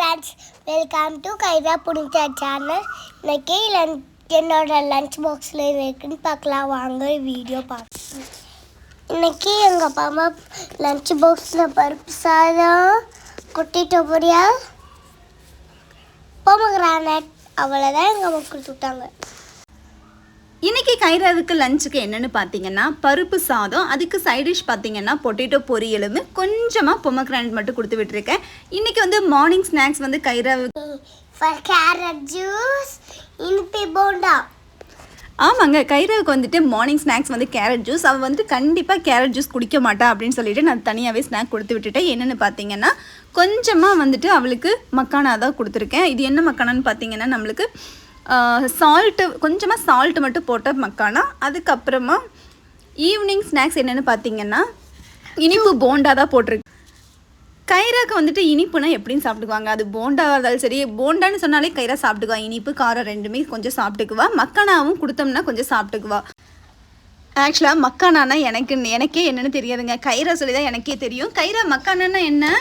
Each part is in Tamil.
Friends, welcome to Kaira Punitha channel. இன்னைக்கு என்னோட லஞ்ச் பாக்ஸில் இருக்குன்னு பார்க்கலாம். வாங்க வீடியோ பார்க்கலாம். இன்னைக்கு எங்கள் அப்பா அம்மா லஞ்ச் பாக்ஸில் பருப்பு சாதம், கொட்டிட்டு போறியா பொமக்ரானட் அவ்வளோதான் எங்கள் அம்மா கொடுத்து விட்டாங்க. இன்றைக்கி கைராவுக்கு லஞ்சுக்கு என்னென்னு பார்த்தீங்கன்னா பருப்பு சாதம், அதுக்கு சைட் டிஷ் பார்த்தீங்கன்னா பொட்டேட்டோ பொரியலும் கொஞ்சமாக பொமக்ரானட் மட்டும் கொடுத்து விட்டுருக்கேன். இன்றைக்கி வந்து மார்னிங் ஸ்நாக்ஸ் வந்து கைராவுக்கு கேரட் ஜூஸ், இனிப்பு போண்டா. ஆமாங்க, கைராவுக்கு வந்துட்டு மார்னிங் ஸ்நாக்ஸ் வந்து கேரட் ஜூஸ். அவள் வந்து கண்டிப்பாக கேரட் ஜூஸ் குடிக்க மாட்டா அப்படின்னு சொல்லிட்டு நான் தனியாகவே ஸ்நாக் கொடுத்து விட்டுட்டேன். என்னென்னு பார்த்தீங்கன்னா கொஞ்சமாக வந்துட்டு அவளுக்கு மக்கானா தான் கொடுத்துருக்கேன். இது என்ன மக்கானான்னு பார்த்தீங்கன்னா நம்மளுக்கு சால்ட்டு, கொஞ்சமாக சால்ட்டு மட்டும் போட்ட மக்கானா. அதுக்கப்புறமா ஈவினிங் ஸ்நாக்ஸ் என்னென்னு பார்த்தீங்கன்னா இனிப்பு போண்டா தான் போட்டிருக்கு. கைராக்கு வந்துட்டு இனிப்புனா எப்படின்னு சாப்பிட்டுக்குவாங்க. அது போண்டாவாக இருந்தாலும் சரி, போண்டான்னு சொன்னாலே கைரா சாப்பிட்டுக்குவா. இனிப்பு காரம் ரெண்டுமே கொஞ்சம் சாப்பிட்டுக்குவா. மக்கானாவும் கொடுத்தோம்னா கொஞ்சம் சாப்பிட்டுக்குவா. ஆக்சுவலாக மக்கானானா எனக்கே என்னென்னு தெரியாதுங்க. கைரா சொல்லி தான் எனக்கே தெரியும். கைரா மக்கானா என்ன?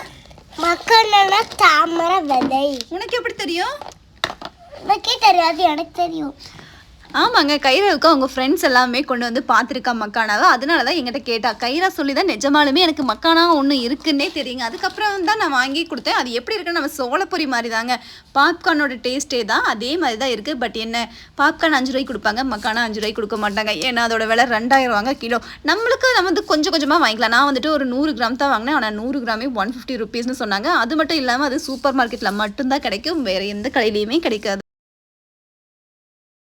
மக்கானா தாமரை விதை. உனக்கு எப்படி தெரியும்? எனக்கே தெரியாது, எனக்கு தெரியும். ஆமாங்க, கைராவுக்கு அவங்க ஃப்ரெண்ட்ஸ் எல்லாமே கொண்டு வந்து பார்த்துருக்கா மக்கானாவை. அதனால தான் என்கிட்ட கேட்டா. கைரா சொல்லி தான் நிஜமாலுமே எனக்கு மக்கானா ஒன்று இருக்குன்னே தெரியுங்க. அதுக்கப்புறம் தான் நான் வாங்கி கொடுத்தேன். அது எப்படி இருக்குன்னு நம்ம சோளப்பொரி மாதிரி தாங்க. பாப்கார்னோட டேஸ்ட்டே தான், அதே மாதிரி தான் இருக்குது. பட் என்ன, பாப்கார்ன் 5 ரூபாய்க்கு கொடுப்பாங்க, மக்கானா 5 ரூபாய்க்கு கொடுக்க மாட்டாங்க. ஏன்னா அதோட விலை 2000 ரூபாங்க கிலோ. நம்ம வந்து கொஞ்சம் கொஞ்சமாக வாங்கிக்கலாம். நான் வந்துட்டு ஒரு 100 கிராம் தான் வாங்கினேன். ஆனால் 100 கிராமே 150 ருபீஸ்னு சொன்னாங்க. அது மட்டும் இல்லாமல் அது சூப்பர் மார்க்கெட்டில் மட்டும்தான் கிடைக்கும், வேறு எந்த கடையிலையுமே கிடைக்காது.